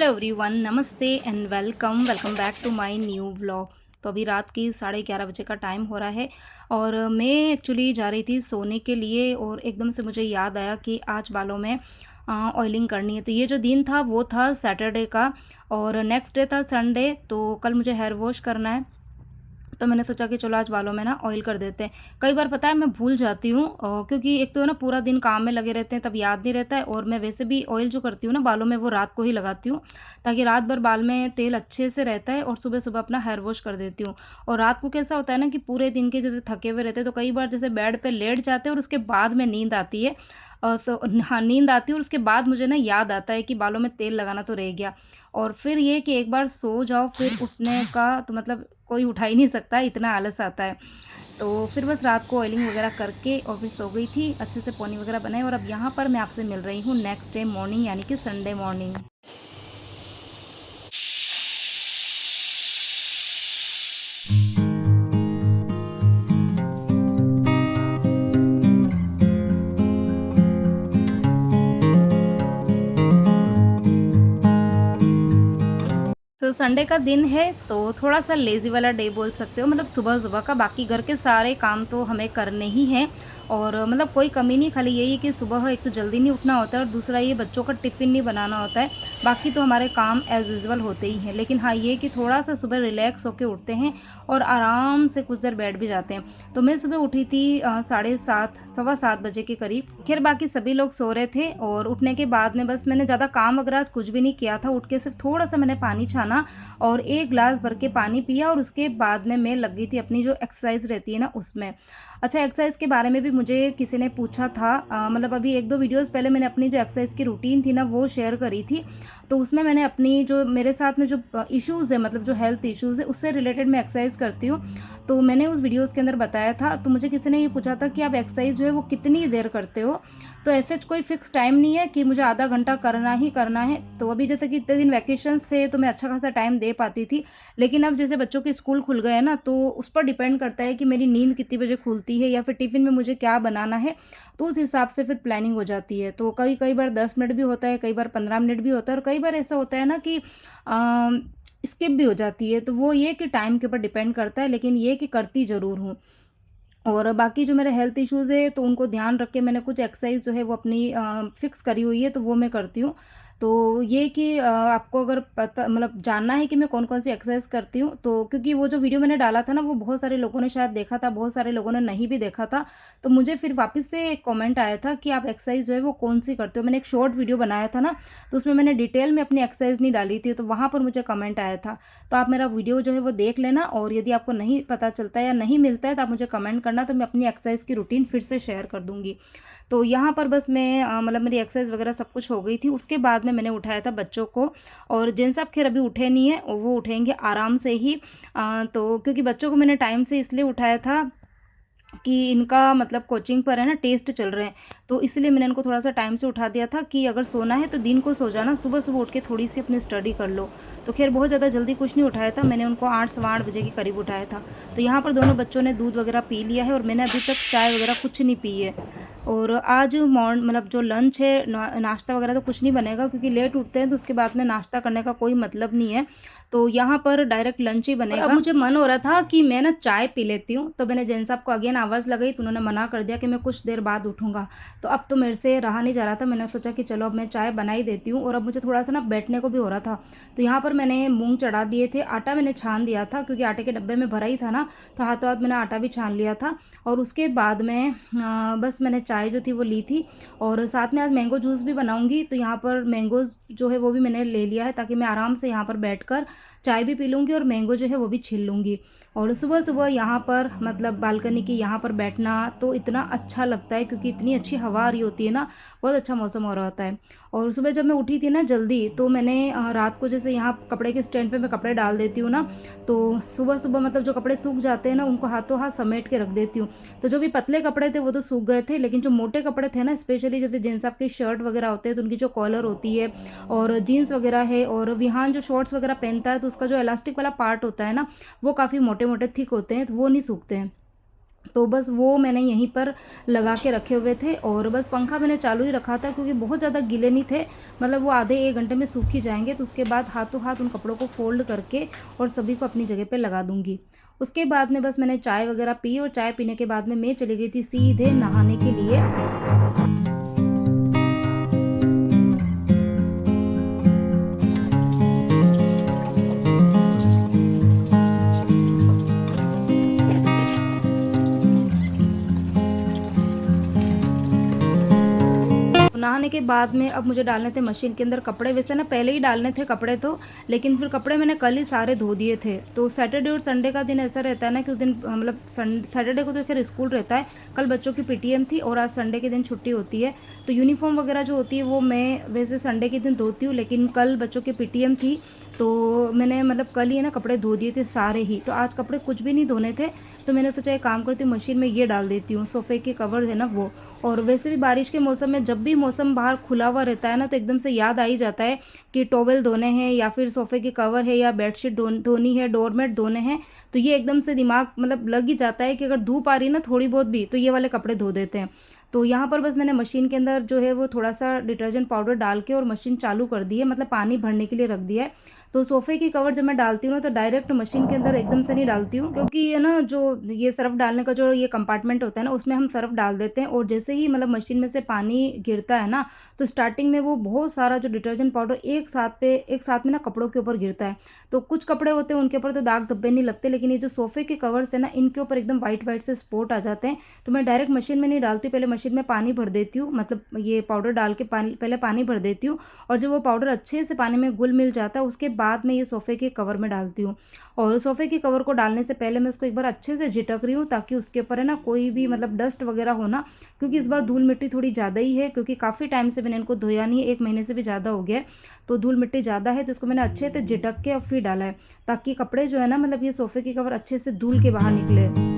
Everyone, नमस्ते and welcome welcome back to my new vlog. तो अभी रात की 11:30 बजे का टाइम हो रहा है और मैं एक्चुअली जा रही थी सोने के लिए और एकदम से मुझे याद आया कि आज बालों में ऑयलिंग करनी है। तो ये जो दिन था वो था सैटरडे का और नेक्स्ट डे था संडे। तो कल मुझे हेयर वॉश करना है, तो मैंने सोचा कि चलो आज बालों में ना ऑयल कर देते हैं। कई बार पता है मैं भूल जाती हूँ क्योंकि एक तो है ना पूरा दिन काम में लगे रहते हैं, तब याद नहीं रहता है। और मैं वैसे भी ऑयल जो करती हूँ ना बालों में वो रात को ही लगाती हूँ, ताकि रात भर बाल में तेल अच्छे से रहता है और सुबह सुबह अपना हेयर वॉश कर देती हूँ। और रात को कैसा होता है ना कि पूरे दिन के जैसे थके हुए रहते हैं, तो कई बार जैसे बेड पर लेट जाते हैं और उसके बाद में नींद आती है। हाँ, नींद आती है और उसके बाद मुझे ना याद आता है कि बालों में तेल लगाना तो रह गया। और फिर ये कि एक बार सो जाओ फिर उठने का तो मतलब कोई उठा ही नहीं सकता, इतना आलस आता है। तो फिर बस रात को ऑयलिंग वगैरह करके और फिर सो गई थी, अच्छे से पोनी वगैरह बनाए। और अब यहाँ पर मैं आपसे मिल रही हूँ नेक्स्ट डे मॉर्निंग, यानी कि संडे मॉर्निंग। तो संडे का दिन है तो थोड़ा सा लेज़ी वाला डे बोल सकते हो, मतलब सुबह-सुबह का। बाकी घर के सारे काम तो हमें करने ही हैं और मतलब कोई कमी नहीं, खाली यही है कि सुबह एक तो जल्दी नहीं उठना होता है और दूसरा ये बच्चों का टिफ़िन नहीं बनाना होता है। बाकी तो हमारे काम एज़ यूजुअल होते ही हैं, लेकिन हाँ, ये कि थोड़ा-सा सुबह रिलैक्स होके उठते हैं और आराम से कुछ देर बैठ भी जाते हैं। तो मैं सुबह उठी थी 7:30 सवा 7 बजे के करीब। ख़ैर बाकी सभी लोग सो रहे थे और उठने के बाद में बस मैंने ज़्यादा काम वगैरह आज कुछ भी नहीं किया था। उठ के सिर्फ थोड़ा-सा मैंने पानी छाना और 1 ग्लास भर के पानी पिया और उसके बाद में मैं लग गई थी अपनी जो एक्सरसाइज़ रहती है ना उसमें। अच्छा, एक्सरसाइज़ के बारे में भी मुझे किसी ने पूछा था, मतलब अभी 1-2 वीडियोज़ पहले मैंने अपनी जो एक्सरसाइज़ की रूटीन थी ना वो शेयर करी थी। तो उसमें मैंने अपनी जो मेरे साथ में जो इश्यूज़ है, मतलब जो हेल्थ इश्यूज़ है उससे रिलेटेड मैं एक्सरसाइज़ करती हूँ। तो मैंने उस वीडियोज़ के अंदर बताया था। तो मुझे किसी ने ये पूछा था कि आप एक्सरसाइज़ जो है वो कितनी देर करते हो? तो ऐसे कोई फ़िक्स टाइम नहीं है कि मुझे आधा घंटा करना ही करना है। तो अभी जैसे कि इतने दिन वैकेशंस थे तो मैं अच्छा खासा टाइम दे पाती थी। लेकिन अब जैसे बच्चों के स्कूल खुल गए हैं ना, तो उस पर डिपेंड करता है कि मेरी नींद कितनी बजे खुलती है या फिर टिफ़िन में मुझे क्या बनाना है, तो उस हिसाब से फिर प्लानिंग हो जाती है। तो कई कई बार 10 मिनट भी होता है, कई बार 15 मिनट भी होता है और कई बार ऐसा होता है ना कि स्किप भी हो जाती है। तो वो ये कि टाइम के ऊपर डिपेंड करता है, लेकिन ये कि करती ज़रूर हूँ। और बाकी जो मेरे हेल्थ इश्यूज़ है तो उनको ध्यान रख के मैंने कुछ एक्सरसाइज जो है वो अपनी फ़िक्स करी हुई है, तो वो मैं करती हूँ। तो ये कि आपको अगर पता मतलब जानना है कि मैं कौन-कौन सी एक्सरसाइज करती हूँ, तो क्योंकि वो जो वीडियो मैंने डाला था ना वो बहुत सारे लोगों ने शायद देखा था, बहुत सारे लोगों ने नहीं भी देखा था। तो मुझे फिर वापस से एक कमेंट आया था कि आप एक्सरसाइज जो है वो कौन-सी करते हो? मैंने एक शॉर्ट वीडियो बनाया था ना, तो उसमें मैंने डिटेल में अपनी एक्सरसाइज नहीं डाली थी, तो वहाँ पर मुझे कमेंट आया था। तो आप मेरा वीडियो जो है वो देख लेना और यदि आपको नहीं पता चलता है या नहीं मिलता है तो आप मुझे कमेंट करना, तो मैं अपनी एक्सरसाइज की रूटीन फिर से शेयर कर दूँगी। तो यहाँ पर बस मैं मतलब मेरी एक्सरसाइज वगैरह सब कुछ हो गई थी। उसके बाद में मैंने उठाया था बच्चों को और जेंट्स साहब ख़ैर अभी उठे नहीं हैं और वो उठेंगे आराम से ही। तो क्योंकि बच्चों को मैंने टाइम से इसलिए उठाया था कि इनका मतलब कोचिंग पर है ना टेस्ट चल रहे हैं, तो इसलिए मैंने इनको थोड़ा-सा टाइम से उठा दिया था कि अगर सोना है तो दिन को सो जाना, सुबह-सुबह उठ के थोड़ी-सी अपनी स्टडी कर लो। तो ख़ैर बहुत ज़्यादा जल्दी कुछ नहीं उठाया था, मैंने उनको 8 सवा 8 बजे के करीब उठाया था। तो यहाँ पर दोनों बच्चों ने दूध वगैरह पी लिया है और मैंने अभी तक चाय वगैरह कुछ नहीं पी है। और आज मतलब जो लंच है नाश्ता वगैरह तो कुछ नहीं बनेगा, क्योंकि लेट उठते हैं तो उसके बाद में नाश्ता करने का कोई मतलब नहीं है। तो यहाँ पर डायरेक्ट लंच ही बनेगा। और अब मुझे मन हो रहा था कि मैं ना चाय पी लेती हूँ, तो मैंने जेन साहब को अगेन आवाज़ लगाई तो उन्होंने मना कर दिया कि मैं कुछ देर बाद उठूँगा। तो अब तो मेरे से रहा नहीं जा रहा था, मैंने सोचा कि चलो अब मैं चाय बना ही देती हूँ। और अब मुझे थोड़ा सा ना बैठने को भी हो रहा था, तो यहाँ पर मैंने मूँग चढ़ा दिए थे, आटा मैंने छान दिया था क्योंकि आटे के डब्बे में भरा ही था ना, तो हाथों हाथ मैंने आटा भी छान लिया था। और उसके बाद में बस मैंने चाय जो थी वो ली थी और साथ में आज मैंगो जूस भी बनाऊँगी। तो यहाँ पर मैंगोज़ जो है वो भी मैंने ले लिया है, ताकि मैं आराम से यहाँ पर बैठकर चाय भी पी लूँगी और मैंगो जो है वो भी छील लूँगी। और सुबह-सुबह यहाँ पर मतलब बालकनी की यहाँ पर बैठना तो इतना अच्छा लगता है, क्योंकि इतनी अच्छी हवा आ रही होती है ना, बहुत अच्छा मौसम हो रहा होता है। और सुबह जब मैं उठी थी ना जल्दी, तो मैंने रात को जैसे यहाँ कपड़े के स्टैंड पे मैं कपड़े डाल देती हूँ ना, तो सुबह-सुबह मतलब जो कपड़े सूख जाते हैं ना उनको हाथों हाथ समेट के रख देती हूँ। तो जो भी पतले कपड़े थे वो तो सूख गए थे, लेकिन जो मोटे कपड़े थे ना, स्पेशली जैसे जीन्स आपकी शर्ट वगैरह होते हैं तो उनकी जो कॉलर होती है और जीन्स वगैरह है, और विहान जो शॉर्ट्स वगैरह पहनता है तो उसका जो इलास्टिक वाला पार्ट होता है ना, वो काफ़ी मोटे मोटे थिक होते हैं, तो वो नहीं सूखते हैं। तो बस वो मैंने यहीं पर लगा के रखे हुए थे और बस पंखा मैंने चालू ही रखा था क्योंकि बहुत ज़्यादा गीले नहीं थे, मतलब वो आधे 1 घंटे में सूख ही जाएँगे। तो उसके बाद हाथों हाथ उन कपड़ों को फ़ोल्ड करके और सभी को अपनी जगह पे लगा दूँगी। उसके बाद में बस मैंने चाय वग़ैरह पी और चाय पीने के बाद में मैं चली गई थी सीधे नहाने के लिए। नहाने के बाद में अब मुझे डालने थे मशीन के अंदर कपड़े। वैसे ना पहले ही डालने थे कपड़े तो, लेकिन फिर कपड़े मैंने कल ही सारे धो दिए थे। तो सैटरडे और संडे का दिन ऐसा रहता है ना कि उस दिन मतलब सैटरडे को तो खैर स्कूल रहता है, कल बच्चों की पीटीएम थी और आज संडे के दिन छुट्टी होती है। तो यूनिफॉर्म वगैरह जो होती है वो मैं वैसे संडे के दिन धोती हूँ, लेकिन कल बच्चों की पीटीएम थी तो मैंने मतलब कल ही है ना कपड़े धो दिए थे सारे ही। तो आज कपड़े कुछ भी नहीं धोने थे, तो मैंने सोचा एक काम करती हूँ मशीन में ये डाल देती हूँ, सोफ़े के कवर है ना वो। और वैसे भी बारिश के मौसम में जब भी मौसम बाहर खुला हुआ रहता है ना, तो एकदम से याद आ ही जाता है कि टॉवल धोने हैं या फिर सोफ़े के कवर है या बेडशीट धोनी है, डोरमेट धोने हैं। तो ये एकदम से दिमाग मतलब लग ही जाता है कि अगर धूप आ रही है ना थोड़ी बहुत भी, तो ये वाले कपड़े धो देते हैं। तो यहाँ पर बस मैंने मशीन के अंदर जो है वो थोड़ा सा डिटर्जेंट पाउडर डाल के और मशीन चालू कर दी है, मतलब पानी भरने के लिए रख दिया है। तो सोफ़े की कवर जब मैं डालती हूँ ना तो डायरेक्ट मशीन के अंदर एकदम से नहीं डालती हूँ, क्योंकि ये ना जो ये सर्फ़ डालने का जो ये कंपार्टमेंट होता है ना, उसमें हम सर्फ़ डाल देते हैं और जैसे ही मतलब मशीन में से पानी गिरता है ना, तो स्टार्टिंग में वो बहुत सारा जो डिटर्जेंट पाउडर एक साथ में ना कपड़ों के ऊपर गिरता है। तो कुछ कपड़े होते हैं उनके ऊपर तो दाग धब्बे नहीं लगते, लेकिन ये जो सोफ़े के कवर्स है ना, इनके ऊपर एकदम वाइट वाइट से स्पॉट आ जाते हैं। तो मैं डायरेक्ट मशीन में नहीं डालती, पहले मशीन में पानी भर देती हूँ, मतलब ये पाउडर डाल के पहले पानी भर देती हूँ। और जब वो पाउडर अच्छे से पानी में घुल मिल जाता है, उसके बाद मैं ये सोफ़े के कवर में डालती हूँ। और सोफ़े के कवर को डालने से पहले मैं उसको एक बार अच्छे से झिटक रही हूँ, ताकि उसके ऊपर है ना कोई भी मतलब डस्ट वगैरह हो ना, क्योंकि इस बार धूल मिट्टी थोड़ी ज़्यादा ही है, क्योंकि काफ़ी टाइम से मैंने इनको धोया नहीं है, 1 महीने से भी ज़्यादा हो गया है। तो धूल मिट्टी ज़्यादा है, तो इसको मैंने अच्छे से झिटक के और फिर डाला है, ताकि कपड़े जो है ना मतलब ये सोफ़े के कवर अच्छे से धुल के बाहर निकले।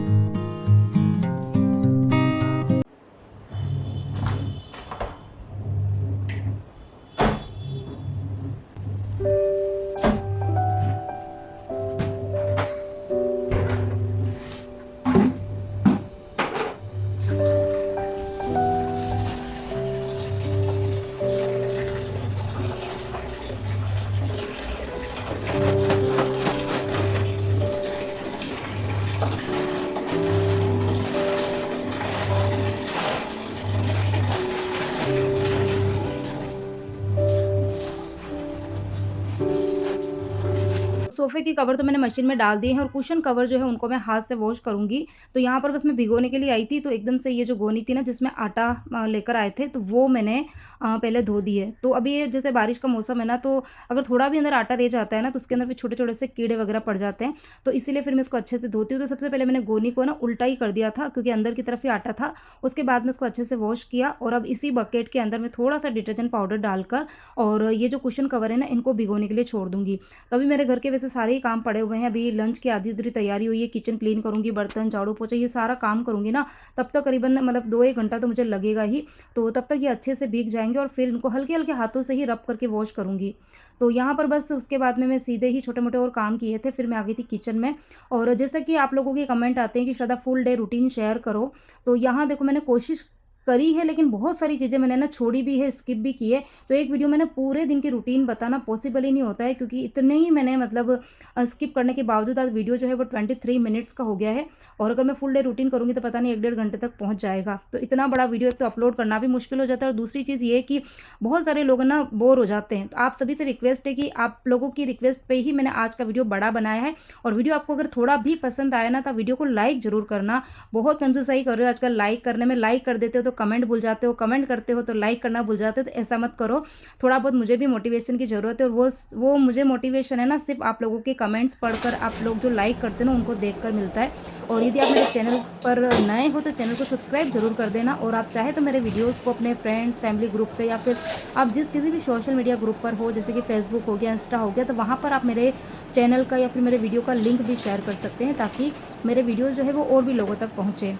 सोफ़े की कवर तो मैंने मशीन में डाल दिए हैं और कुशन कवर जो है उनको मैं हाथ से वॉश करूँगी। तो यहाँ पर बस मैं भिगोने के लिए आई थी, तो एकदम से ये जो गोनी थी ना जिसमें आटा लेकर आए थे, तो वो मैंने पहले धो दी है। तो अभी ये जैसे बारिश का मौसम है ना, तो अगर थोड़ा भी अंदर आटा रह जाता है ना, तो उसके अंदर फिर छोटे-छोटे से कीड़े वगैरह पड़ जाते हैं। तो इसीलिए फिर मैं इसको अच्छे से धोती हूँ। तो सबसे पहले मैंने गोनी को ना उल्टा ही कर दिया था, क्योंकि अंदर की तरफ ही आटा था। उसके बाद में इसको अच्छे से वॉश किया और अब इसी बकेट के अंदर मैं थोड़ा-सा डिटर्जेंट पाउडर डालकर और ये जो कुशन कवर है ना, इनको भिगोने के लिए छोड़ दूँगी। तो अभी मेरे घर के वैसे सारे ही काम पड़े हुए हैं। अभी लंच की आधी-अधूरी तैयारी हुई है, किचन क्लीन करूँगी, बर्तन, झाड़ू, पोछा ये सारा काम करूँगी ना, तब तक करीबन मतलब 2-1 घंटा तो मुझे लगेगा ही। तो तब तक ये अच्छे से भीग जाएँगे और फिर इनको हल्के-हल्के हाथों से ही रब करके वॉश करूँगी। तो यहाँ पर बस उसके बाद में मैं सीधे ही छोटे-मोटे और काम किए थे, फिर मैं आ गई थी किचन में। और जैसा कि आप लोगों के कमेंट आते हैं कि श्रद्धा फुल डे रूटीन शेयर करो, तो यहाँ देखो मैंने कोशिश करी है, लेकिन बहुत सारी चीज़ें मैंने ना छोड़ी भी है, स्किप भी की है। तो एक वीडियो में ना पूरे दिन की रूटीन बताना पॉसिबल ही नहीं होता है, क्योंकि इतने ही मैंने मतलब स्किप करने के बावजूद आज वीडियो जो है वो 23 मिनट्स का हो गया है। और अगर मैं फुल डे रूटीन करूँगी तो पता नहीं 1 डेढ़ घंटे तक पहुँच जाएगा। तो इतना बड़ा वीडियो एक तो अपलोड करना भी मुश्किल हो जाता है और दूसरी चीज़ ये है कि बहुत सारे लोग ना बोर हो जाते हैं। तो आप सभी से रिक्वेस्ट है कि आप लोगों की रिक्वेस्ट पे ही मैंने आज का वीडियो बड़ा बनाया है। और वीडियो आपको अगर थोड़ा भी पसंद आया ना, तो वीडियो को लाइक ज़रूर करना। बहुत कंजूसाई कर रहे हो आजकल लाइक करने में, लाइक कर देते हो तो कमेंट भूल जाते हो, कमेंट करते हो तो लाइक करना भूल जाते हो। तो ऐसा मत करो, थोड़ा बहुत मुझे भी मोटिवेशन की ज़रूरत है। और वो मुझे मोटिवेशन है ना सिर्फ आप लोगों के कमेंट्स पढ़कर, आप लोग जो लाइक करते हो ना उनको देखकर मिलता है। और यदि आप मेरे चैनल पर नए हो तो चैनल को सब्सक्राइब जरूर कर देना। और आप चाहे तो मेरे वीडियोस को अपने फ्रेंड्स फैमिली ग्रुप पे या फिर आप जिस किसी भी सोशल मीडिया ग्रुप पर हो, जैसे कि फेसबुक हो गया, इंस्टा हो गया, तो वहाँ पर आप मेरे चैनल का या फिर मेरे वीडियो का लिंक भी शेयर कर सकते हैं, ताकि मेरे वीडियो जो है वो और भी लोगों तक पहुँचे।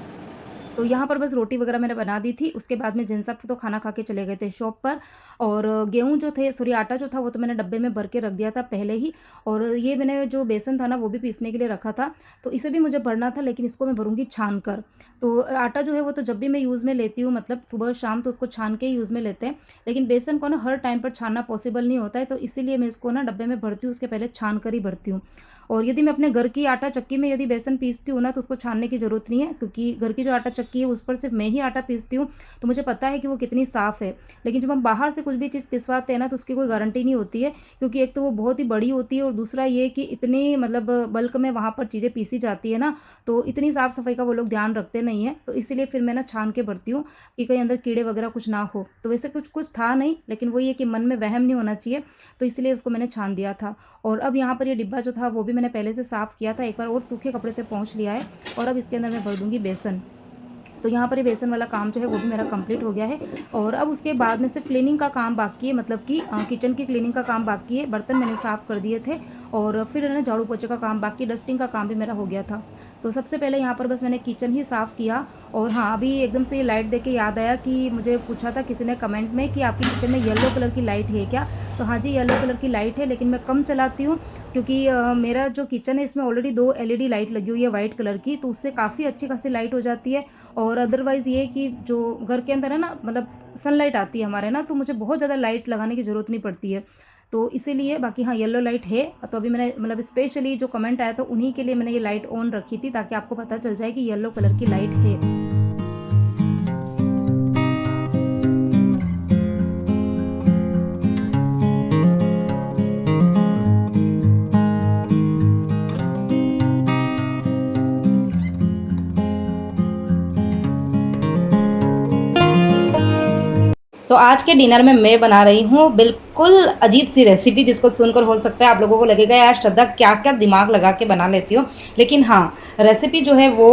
तो यहाँ पर बस रोटी वगैरह मैंने बना दी थी। उसके बाद में जिन सब तो खाना खा के चले गए थे शॉप पर। और गेहूँ जो थे, सॉरी आटा जो था वो तो मैंने डब्बे में भर के रख दिया था पहले ही। और ये मैंने जो बेसन था ना वो भी पीसने के लिए रखा था। तो इसे भी मुझे भरना था, लेकिन इसको मैं भरूँगी छान कर। तो आटा जो है वो तो जब भी मैं यूज़ में लेती हूँ, मतलब सुबह शाम, तो उसको छान के ही यूज़ में लेते हैं। लेकिन बेसन को ना हर टाइम पर छानना पॉसिबल नहीं होता है, तो इसीलिए मैं इसको ना डब्बे में भरती हूँ, उसके पहले छान कर ही भरती हूँ। और यदि मैं अपने घर की आटा चक्की में यदि बेसन पीसती हूँ ना, तो उसको छानने की ज़रूरत नहीं है, क्योंकि घर की जो आटा चक्की है उस पर सिर्फ मैं ही आटा पीसती हूँ। तो मुझे पता है कि वो कितनी साफ़ है। लेकिन जब हम बाहर से कुछ भी चीज़ पिसवाते हैं ना, तो उसकी कोई गारंटी नहीं होती है, क्योंकि एक तो वो बहुत ही बड़ी होती है, और दूसरा ये कि इतनी मतलब बल्क में वहाँ पर चीज़ें पीसी जाती है ना, तो इतनी साफ़ सफाई का वो लोग ध्यान रखते नहीं हैं। तो इसीलिए फिर मैं ना छान के भरती हूँ, कि कहीं अंदर कीड़े वगैरह कुछ ना हो। तो वैसे कुछ कुछ था नहीं, लेकिन वही है कि मन में वहम नहीं होना चाहिए, तो इसलिए उसको मैंने छान दिया था। और अब यहाँ पर ये डिब्बा जो था वो भी मैंने पहले से साफ़ किया था एक बार, और सूखे कपड़े से पोंछ लिया है। और अब इसके अंदर मैं भर दूँगी बेसन। तो यहाँ पर ये बेसन वाला काम जो है वो भी मेरा कंप्लीट हो गया है। और अब उसके बाद में सिर्फ क्लीनिंग का काम बाकी है, मतलब कि किचन की क्लीनिंग का काम बाकी है। बर्तन मैंने साफ़ कर दिए थे, और फिर है ना झाड़ू पोछे का काम बाकी, डस्टिंग का काम भी मेरा हो गया था। तो सबसे पहले यहाँ पर बस मैंने किचन ही साफ़ किया। और हाँ, अभी एकदम से ये लाइट देख के याद आया कि मुझे पूछा था किसी ने कमेंट में कि आपकी किचन में येलो कलर की लाइट है क्या? तो हाँ जी, येलो कलर की लाइट है, लेकिन मैं कम चलाती हूँ, क्योंकि मेरा जो किचन है इसमें ऑलरेडी 2 एलईडी लाइट लगी हुई है वाइट कलर की, तो उससे काफ़ी अच्छी खासी लाइट हो जाती है। और अदरवाइज़ ये कि जो घर के अंदर है ना, मतलब सनलाइट आती है हमारे ना, तो मुझे बहुत ज़्यादा लाइट लगाने की ज़रूरत नहीं पड़ती है। तो इसीलिए बाकी हाँ, येलो लाइट है। तो अभी मैंने मतलब स्पेशली जो कमेंट आया था उन्हीं के लिए मैंने ये लाइट ऑन रखी थी, ताकि आपको पता चल जाए कि येलो कलर की लाइट है। तो आज के डिनर में मैं बना रही हूँ बिल्कुल अजीब सी रेसिपी, जिसको सुनकर हो सकता है आप लोगों को लगेगा यार श्रद्धा क्या क्या दिमाग लगा के बना लेती हो। लेकिन हाँ, रेसिपी जो है वो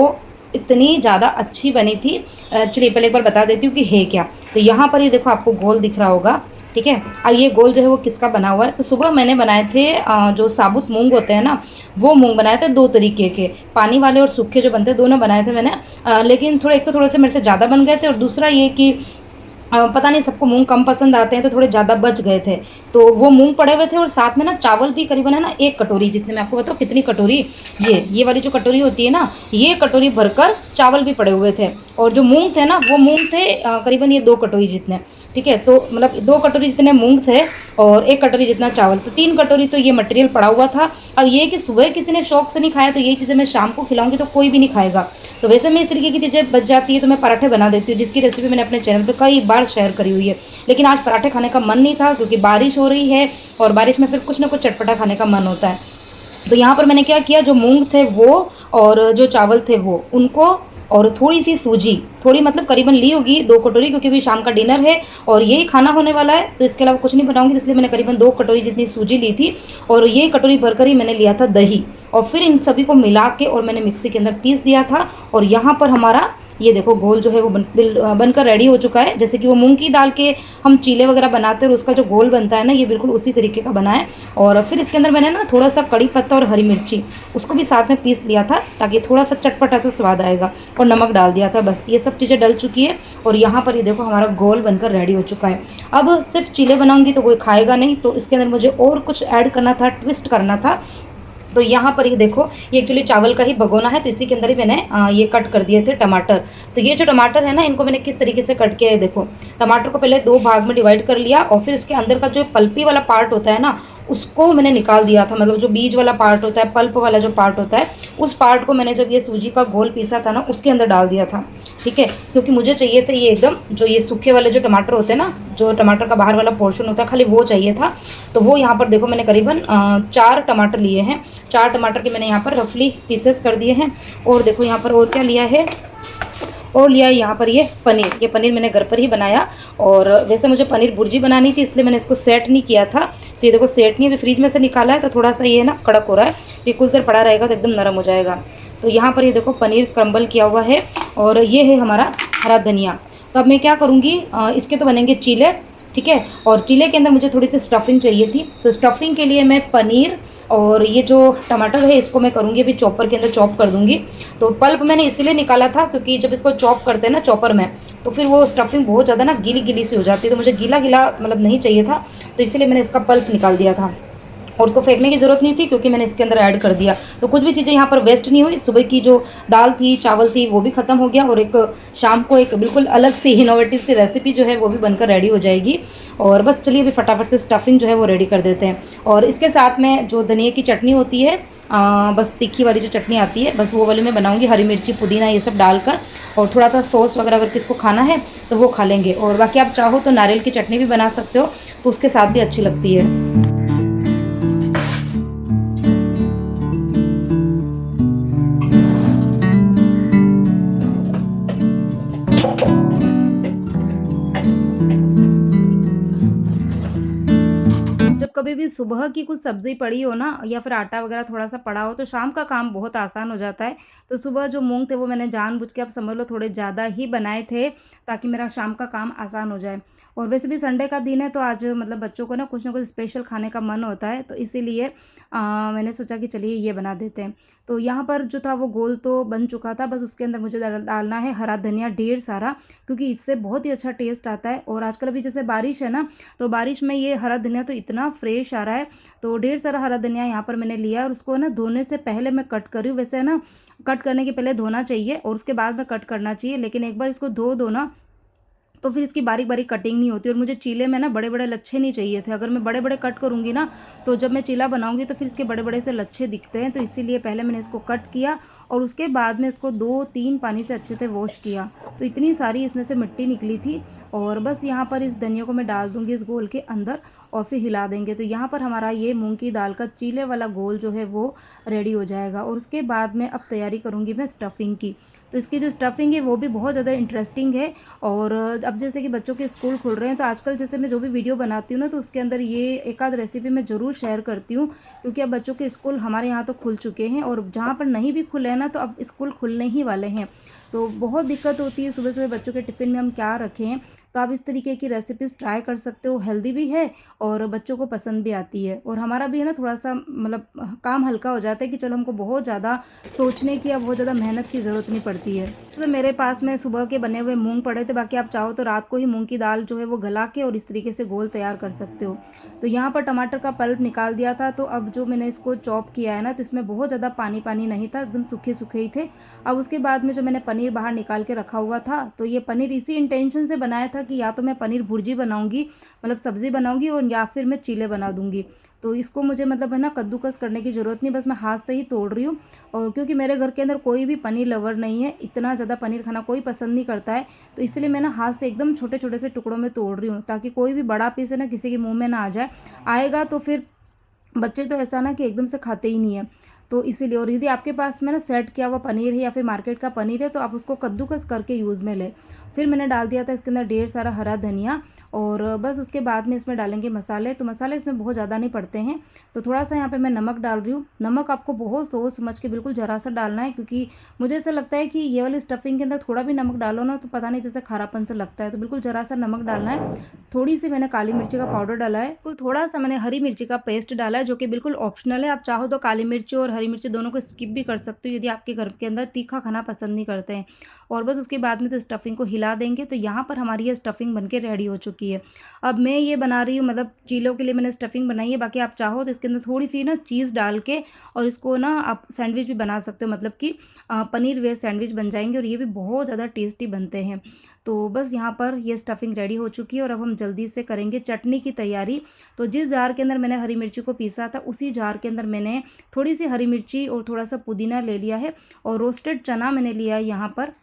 इतनी ज़्यादा अच्छी बनी थी। चलिए पहले एक बार बता देती हूँ कि है क्या। तो यहाँ पर ये देखो, आपको गोल दिख रहा होगा, ठीक है। अब ये गोल जो है वो किसका बना हुआ है? तो सुबह मैंने बनाए थे जो साबुत मूंग होते हैं ना, वो मूंग बनाए थे 2 तरीके के, पानी वाले और सूखे जो बनते हैं, दोनों बनाए थे मैंने। लेकिन थोड़े, एक तो थोड़े से मेरे से ज़्यादा बन गए थे, और दूसरा ये कि पता नहीं सबको मूंग कम पसंद आते हैं, तो थोड़े ज़्यादा बच गए थे। तो वो मूंग पड़े हुए थे, और साथ में ना चावल भी करीबन है ना 1 कटोरी जितने, मैं आपको बताऊँ कितनी कटोरी, ये वाली जो कटोरी होती है ना, ये कटोरी भरकर चावल भी पड़े हुए थे। और जो मूंग थे ना, वो मूंग थे करीबन ये 2 कटोरी जितने, ठीक है। तो मतलब 2 कटोरी जितने मूंग थे, और 1 कटोरी जितना चावल, तो 3 कटोरी तो ये मटेरियल पड़ा हुआ था। अब ये कि सुबह किसी ने शौक से नहीं खाया, तो यही चीज़ें मैं शाम को खिलाऊंगी तो कोई भी नहीं खाएगा। तो वैसे मैं इस तरीके की चीज़ें बच जाती है तो मैं पराठे बना देती हूँ, जिसकी रेसिपी मैंने अपने चैनल पे कई बार शेयर करी हुई है। लेकिन आज पराठे खाने का मन नहीं था, क्योंकि बारिश हो रही है, और बारिश में फिर कुछ ना कुछ चटपटा खाने का मन होता है। तो यहाँ पर मैंने क्या किया, जो मूंग थे वो, और जो चावल थे वो, उनको, और थोड़ी सी सूजी, थोड़ी मतलब करीबन ली होगी 2 कटोरी, क्योंकि अभी शाम का डिनर है और यही खाना होने वाला है, तो इसके अलावा कुछ नहीं बनाऊंगी, इसलिए मैंने करीबन 2 कटोरी जितनी सूजी ली थी। और ये कटोरी भरकर ही मैंने लिया था दही, और फिर इन सभी को मिला के और मैंने मिक्सी के अंदर पीस दिया था। और यहाँ पर हमारा ये देखो घोल जो है वो बनकर रेडी हो चुका है। जैसे कि वो मूंग की दाल के हम चीले वगैरह बनाते हैं, और उसका जो घोल बनता है ना, ये बिल्कुल उसी तरीके का बना है। और फिर इसके अंदर मैंने ना थोड़ा सा कड़ी पत्ता और हरी मिर्ची, उसको भी साथ में पीस लिया था, ताकि थोड़ा सा चटपटा सा स्वाद आएगा, और नमक डाल दिया था। बस ये सब चीज़ें डल चुकी है, और यहाँ पर ये देखो हमारा घोल बनकर रेडी हो चुका है। अब सिर्फ चीले बनाऊंगी तो कोई खाएगा नहीं, तो इसके अंदर मुझे और कुछ ऐड करना था, ट्विस्ट करना था। तो यहाँ पर ये देखो, ये एक्चुअली चावल का ही भगोना है, तो इसी के अंदर ही मैंने ये कट कर दिए थे टमाटर। तो ये जो टमाटर है ना, इनको मैंने किस तरीके से कट किया है, देखो टमाटर को पहले 2 भाग में डिवाइड कर लिया, और फिर इसके अंदर का जो पल्पी वाला पार्ट होता है ना, उसको मैंने निकाल दिया था। मतलब जो बीज वाला पार्ट होता है, पल्प वाला जो पार्ट होता है, उस पार्ट को मैंने जब ये सूजी का घोल पीसा था ना, उसके अंदर डाल दिया था, ठीक है। क्योंकि मुझे चाहिए थे ये एकदम, जो ये सूखे वाले जो टमाटर होते हैं ना, जो टमाटर का बाहर वाला पोर्शन होता है, खाली वो चाहिए था। तो वो यहाँ पर देखो मैंने करीबन 4 टमाटर लिए हैं। 4 टमाटर के मैंने यहाँ पर रफली पीसेस कर दिए हैं। और देखो यहाँ पर और क्या लिया है, और लिया है यहाँ पर ये पनीर मैंने घर पर ही बनाया। और वैसे मुझे पनीर भुर्जी बनानी थी, इसलिए मैंने इसको सेट नहीं किया था। तो ये देखो सेट नहीं, अभी फ्रिज में से निकाला है, तो थोड़ा सा ये ना कड़क हो रहा है, तो ये कुछ देर पड़ा रहेगा तो एकदम नरम हो जाएगा। तो यहाँ पर ये देखो पनीर क्रम्बल किया हुआ है, और ये है हमारा हरा धनिया। तो अब मैं क्या करूँगी, इसके तो बनेंगे चीले, ठीक है। और चीले के अंदर मुझे थोड़ी सी स्टफिंग चाहिए थी, तो स्टफिंग के लिए मैं पनीर, और ये जो टमाटर है इसको मैं करूँगी अभी चॉपर के अंदर चॉप कर दूँगी। तो पल्प मैंने इसीलिए निकाला था क्योंकि जब इसको चॉप करते हैं ना चॉपर में, तो फिर वो स्टफिंग बहुत ज़्यादा ना गीली-गीली सी हो जाती है, तो मुझे गीला-गीला मतलब नहीं चाहिए था, तो इसीलिए मैंने इसका पल्प निकाल दिया था। और उसको फेंकने की ज़रूरत नहीं थी क्योंकि मैंने इसके अंदर ऐड कर दिया, तो कुछ भी चीज़ें यहाँ पर वेस्ट नहीं हुई। सुबह की जो दाल थी, चावल थी, वो भी ख़त्म हो गया और एक शाम को एक बिल्कुल अलग सी इनोवेटिव सी रेसिपी जो है वो भी बनकर रेडी हो जाएगी। और बस चलिए अभी फटाफट से स्टफिंग जो है वो रेडी कर देते हैं। और इसके साथ में जो धनिया की चटनी होती है, बस तीखी वाली जो चटनी आती है, बस वो वाली मैं बनाऊँगी, हरी मिर्ची, पुदीना ये सब डालकर, और थोड़ा सा सॉस वगैरह अगर किसको खाना है तो वो खा लेंगे। और बाकी आप चाहो तो नारियल की चटनी भी बना सकते हो, तो उसके साथ भी अच्छी लगती है। जब कभी भी सुबह की कुछ सब्ज़ी पड़ी हो ना या फिर आटा वगैरह थोड़ा-सा पड़ा हो तो शाम का काम बहुत आसान हो जाता है। तो सुबह जो मूँग थे वो मैंने जानबूझ के आप समझ लो थोड़े ज़्यादा ही बनाए थे ताकि मेरा शाम का काम आसान हो जाए। और वैसे भी संडे का दिन है तो आज मतलब बच्चों को ना कुछ स्पेशल खाने का मन होता है, तो इसीलिए मैंने सोचा कि चलिए ये बना देते हैं। तो यहाँ पर जो था वो गोल तो बन चुका था, बस उसके अंदर मुझे डालना है हरा धनिया ढेर सारा, क्योंकि इससे बहुत ही अच्छा टेस्ट आता है। और आजकल अभी जैसे बारिश है ना, तो बारिश में ये हरा धनिया तो इतना फ्रेश आ रहा है, तो ढेर सारा हरा धनिया यहाँ पर मैंने लिया और उसको ना धोने से पहले मैं कट कर रही हूँ। वैसे है ना, कट करने के पहले धोना चाहिए और उसके बाद में कट करना चाहिए, लेकिन एक बार इसको धो दो ना तो फिर इसकी बारीक-बारीक कटिंग नहीं होती। और मुझे चीले में ना बड़े-बड़े लच्छे नहीं चाहिए थे। अगर मैं बड़े-बड़े कट करूँगी ना, तो जब मैं चीला बनाऊँगी तो फिर इसके बड़े-बड़े से लच्छे दिखते हैं। तो इसीलिए पहले मैंने इसको कट किया और उसके बाद में इसको 2-3 पानी से अच्छे से वॉश किया। तो इतनी सारी इसमें से मिट्टी निकली थी और बस यहाँ पर इस धनिया को मैं डाल दूँगी इस घोल के अंदर और फिर हिला देंगे। तो यहाँ पर हमारा ये मूँग की दाल का चीले वाला घोल जो है वो रेडी हो जाएगा। और उसके बाद में अब तैयारी करूँगी मैं स्टफ़िंग की। तो इसकी जो स्टफ़िंग है वो भी बहुत ज़्यादा इंटरेस्टिंग है। और अब जैसे कि बच्चों के स्कूल खुल रहे हैं तो आजकल जैसे मैं जो भी वीडियो बनाती हूँ ना, तो उसके अंदर ये एक आध रेसिपी मैं ज़रूर शेयर करती हूँ, क्योंकि अब बच्चों के स्कूल हमारे यहाँ तो खुल चुके हैं और जहाँ पर नहीं भी खुले हैं ना, तो अब स्कूल खुलने ही वाले हैं। तो बहुत दिक्कत होती है सुबह सुबह बच्चों के टिफ़िन में हम क्या रखें। तो आप इस तरीके की रेसिपीज़ ट्राई कर सकते हो, हेल्दी भी है और बच्चों को पसंद भी आती है। और हमारा भी है ना थोड़ा सा मतलब काम हल्का हो जाता है कि चलो हमको बहुत ज़्यादा सोचने की या बहुत ज़्यादा मेहनत की ज़रूरत नहीं पड़ती है। तो मेरे पास में सुबह के बने हुए मूँग पड़े थे, बाकी आप चाहो तो रात को ही मूँग की दाल जो है वो गला के और इस तरीके से घोल तैयार कर सकते हो। तो यहाँ पर टमाटर का पल्प निकाल दिया था, तो अब जो मैंने इसको चॉप किया है ना, तो इसमें बहुत ज़्यादा पानी-पानी नहीं था, एकदम सूखे-सूखे ही थे। अब उसके बाद में जो मैंने पनीर बाहर निकाल के रखा हुआ था, तो ये पनीर इसी इंटेंशन से बनाया था कि या तो मैं पनीर भुर्जी बनाऊँगी, मतलब सब्ज़ी बनाऊँगी, और या फिर मैं चीले बना दूँगी। तो इसको मुझे मतलब है ना कद्दूकस करने की ज़रूरत नहीं, बस मैं हाथ से ही तोड़ रही हूँ। और क्योंकि मेरे घर के अंदर कोई भी पनीर लवर नहीं है, इतना ज़्यादा पनीर खाना कोई पसंद नहीं करता है, तो इसलिए मैं ना हाथ से एकदम छोटे-छोटे से टुकड़ों में तोड़ रही हूँ, ताकि कोई भी बड़ा पीस है ना किसी के मुँह में ना आ जाए। आएगा तो फिर बच्चे तो ऐसा ना कि एकदम से खाते ही नहीं है। तो इसीलिए, और यदि आपके पास में ना सेट किया हुआ पनीर है या फिर मार्केट का पनीर है, तो आप उसको कद्दूकस करके यूज़ में लें। फिर मैंने डाल दिया था इसके अंदर ढेर सारा हरा धनिया, और बस उसके बाद में इसमें डालेंगे मसाले। तो मसाले इसमें बहुत ज़्यादा नहीं पड़ते हैं, तो थोड़ा-सा यहाँ पे मैं नमक डाल रही हूँ। नमक आपको बहुत सोच समझ के बिल्कुल ज़रा-सा डालना है, क्योंकि मुझे ऐसा लगता है कि ये वाली स्टफिंग के अंदर थोड़ा भी नमक डालो ना तो पता नहीं जैसे खारापन सा लगता है, तो बिल्कुल ज़रा-सा नमक डालना है। थोड़ी-सी मैंने काली मिर्ची का पाउडर डाला है, बिल्कुल थोड़ा-सा मैंने हरी मिर्ची का पेस्ट डाला है, जो कि बिल्कुल ऑप्शनल है। आप चाहो तो काली मिर्ची और हरी मिर्ची दोनों को स्किप भी कर सकते हो यदि आपके घर के अंदर तीखा खाना पसंद नहीं करते हैं। और बस उसके बाद में तो स्टफिंग को हिला देंगे। तो यहाँ पर हमारी ये स्टफिंग बनके रेडी हो चुकी है। अब मैं ये बना रही हूँ, मतलब चीलों के लिए मैंने स्टफिंग बनाई है। बाकी आप चाहो तो इसके अंदर थोड़ी-सी ना चीज़ डाल के और इसको ना आप सैंडविच भी बना सकते हो, मतलब कि पनीर वेज सैंडविच बन जाएँगे और ये भी बहुत ज़्यादा टेस्टी बनते हैं। तो बस यहाँ पर ये स्टफिंग रेडी हो चुकी है और अब हम जल्दी से करेंगे चटनी की तैयारी। तो जिस जार के अंदर मैंने हरी मिर्ची को पीसा था, उसी जार के अंदर मैंने थोड़ी-सी हरी मिर्ची और थोड़ा-सा पुदीना ले लिया है, और रोस्टेड चना मैंने लिया है यहाँ पर।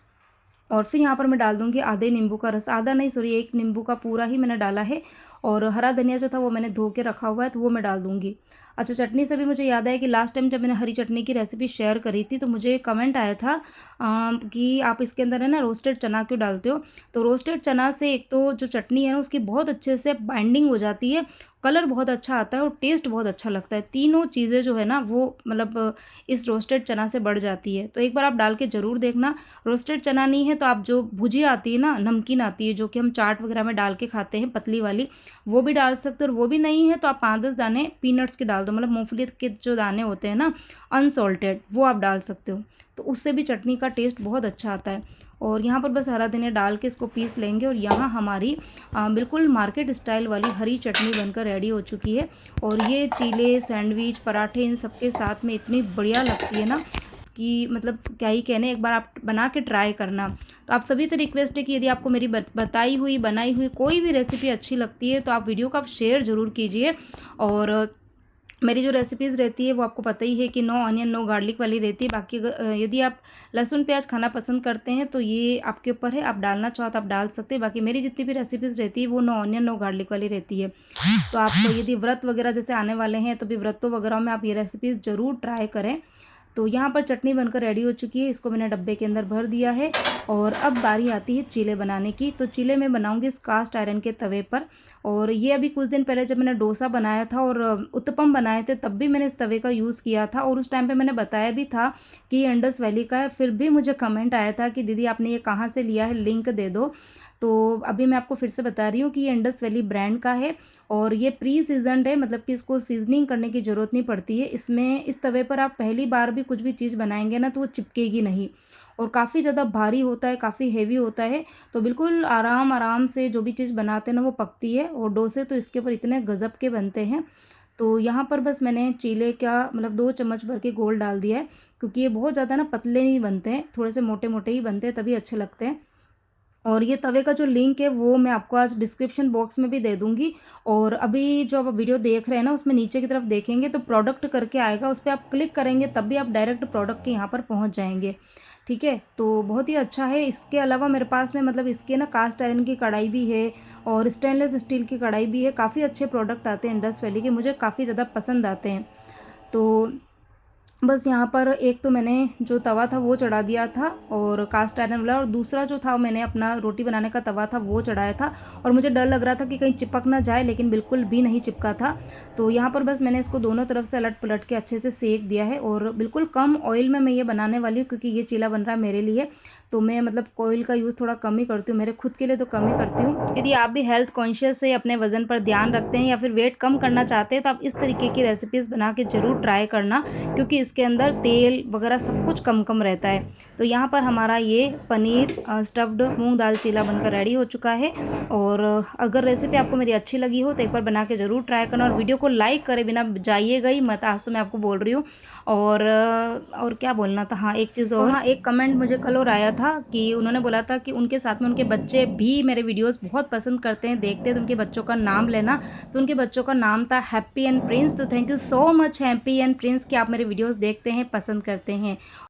और फिर यहाँ पर मैं डाल दूँगी आधे नींबू का रस, आधा नहीं सॉरी 1 नींबू का पूरा ही मैंने डाला है। और हरा धनिया जो था वो मैंने धो के रखा हुआ है, तो वो मैं डाल दूँगी। अच्छा, चटनी से भी मुझे याद आया कि लास्ट टाइम जब मैंने हरी चटनी की रेसिपी शेयर करी थी, तो मुझे कमेंट आया था कि आप इसके अंदर है ना रोस्टेड चना क्यों डालते हो? तो रोस्टेड चना से एक तो जो चटनी है ना उसकी बहुत अच्छे से बाइंडिंग हो जाती है, कलर बहुत अच्छा आता है और टेस्ट बहुत अच्छा लगता है। तीनों चीज़ें जो है ना वो मतलब इस रोस्टेड चना से बढ़ जाती है। तो एक बार आप डाल के ज़रूर देखना। रोस्टेड चना नहीं है तो आप जो भुजिया आती है ना, नमकीन आती है जो कि हम चाट वगैरह में डाल के खाते हैं पतली वाली, वो भी डाल सकते हो। और वो भी नहीं है तो आप 5-10 दाने पीनट्स के डाल दो, मतलब मूँगफली के जो दाने होते हैं ना अनसॉल्टेड, वो आप डाल सकते हो। तो उससे भी चटनी का टेस्ट बहुत अच्छा आता है। और यहाँ पर बस हरा धनिया डाल के इसको पीस लेंगे और यहाँ हमारी बिल्कुल मार्केट स्टाइल वाली हरी चटनी बनकर रेडी हो चुकी है। और ये चीले, सैंडविच, पराठे इन सब के साथ में इतनी बढ़िया लगती है ना कि मतलब क्या ही कहने, एक बार आप बना के ट्राई करना। तो आप सभी से रिक्वेस्ट है कि यदि आपको मेरी बताई हुई, बनाई हुई कोई भी रेसिपी अच्छी लगती है तो आप वीडियो को आप शेयर ज़रूर कीजिए। और मेरी जो रेसिपीज़ रहती है वो आपको पता ही है कि नो अनियन नो गार्लिक वाली रहती है। बाकी यदि आप लहसुन प्याज खाना पसंद करते हैं तो ये आपके ऊपर है, आप डालना चाहो तो आप डाल सकते हैं। बाकी मेरी जितनी भी रेसिपीज़ रहती है वो नो अनियन नो गार्लिक वाली रहती है। तो आप यदि व्रत वगैरह जैसे आने वाले हैं तो भी व्रतों वगैरह में आप ये रेसिपीज़ ज़रूर ट्राई करें। तो यहाँ पर चटनी बनकर रेडी हो चुकी है, इसको मैंने डब्बे के अंदर भर दिया है। और अब बारी आती है चीले बनाने की। तो चीले मैं बनाऊंगी इस कास्ट आयरन के तवे पर। और ये अभी कुछ दिन पहले जब मैंने डोसा बनाया था और उत्तपम बनाए थे तब भी मैंने इस तवे का यूज़ किया था। और उस टाइम पे मैंने बताया भी था कि ये इंडस वैली का है। फिर भी मुझे कमेंट आया था कि दीदी आपने ये कहाँ से लिया है, लिंक दे दो। तो अभी मैं आपको फिर से बता रही हूँ कि ये इंडस वैली ब्रांड का है। और ये प्री सीजनड है, मतलब कि इसको सीजनिंग करने की ज़रूरत नहीं पड़ती है। इसमें इस तवे पर आप पहली बार भी कुछ भी चीज़ बनाएंगे ना तो वो चिपकेगी नहीं। और काफ़ी ज़्यादा भारी होता है, काफ़ी हेवी होता है। तो बिल्कुल आराम आराम से जो भी चीज़ बनाते हैं ना वो पकती है। और डोसे तो इसके ऊपर इतने गज़ब के बनते हैं। तो यहाँ पर बस मैंने चीले का मतलब 2 चम्मच भर के घोल डाल दिया है, क्योंकि ये बहुत ज़्यादा ना पतले नहीं बनते हैं, थोड़े से मोटे मोटे ही बनते हैं तभी अच्छे लगते हैं। और ये तवे का जो लिंक है वो मैं आपको आज डिस्क्रिप्शन बॉक्स में भी दे दूँगी। और अभी जो आप वीडियो देख रहे हैं ना उसमें नीचे की तरफ देखेंगे तो प्रोडक्ट करके आएगा, उस पे आप क्लिक करेंगे तब भी आप डायरेक्ट प्रोडक्ट के यहाँ पर पहुँच जाएँगे। ठीक है? तो बहुत ही अच्छा है। इसके अलावा मेरे पास में मतलब इसके ना कास्ट आयरन की कढ़ाई भी है और स्टेनलेस स्टील की कढ़ाई भी है। काफ़ी अच्छे प्रोडक्ट आते हैं इंडस वैली के, मुझे काफ़ी ज़्यादा पसंद आते हैं। तो बस यहाँ पर एक तो मैंने जो तवा था वो चढ़ा दिया था और कास्ट आयरन वाला, और दूसरा जो था मैंने अपना रोटी बनाने का तवा था वो चढ़ाया था। और मुझे डर लग रहा था कि कहीं चिपक ना जाए, लेकिन बिल्कुल भी नहीं चिपका था। तो यहाँ पर बस मैंने इसको दोनों तरफ से अलट पलट के अच्छे से सेक दिया है। और बिल्कुल कम ऑयल में मैं ये बनाने वाली हूँ क्योंकि ये चीला बन रहा है मेरे लिए। तो मैं मतलब ऑयल का यूज़ थोड़ा कम ही करती हूँ, मेरे खुद के लिए तो कम ही करती हूँ। यदि आप भी हेल्थ कॉन्शियस से अपने वज़न पर ध्यान रखते हैं या फिर वेट कम करना चाहते हैं तो आप इस तरीके की रेसिपीज़ बना के ज़रूर ट्राई करना, क्योंकि इसके अंदर तेल वगैरह सब कुछ कम कम रहता है। तो यहाँ पर हमारा ये पनीर स्टफ्ड मूंग दाल चीला बनकर रेडी हो चुका है। और अगर रेसिपी आपको मेरी अच्छी लगी हो तो एक बार बना के ज़रूर ट्राई करना और वीडियो को लाइक करे बिना जाइएगा ही मत, आज तो मैं आपको बोल रही हूँ। और क्या बोलना था, हाँ एक चीज़ और, हाँ एक कमेंट मुझे कल और आया था कि उन्होंने बोला था कि उनके साथ में उनके बच्चे भी मेरे वीडियोस बहुत पसंद करते हैं, देखते हैं, तो उनके बच्चों का नाम लेना। तो उनके बच्चों का नाम था हैप्पी एंड प्रिंस। तो thank you so much happy and Prince कि आप मेरे वीडियोस देखते हैं, पसंद करते हैं।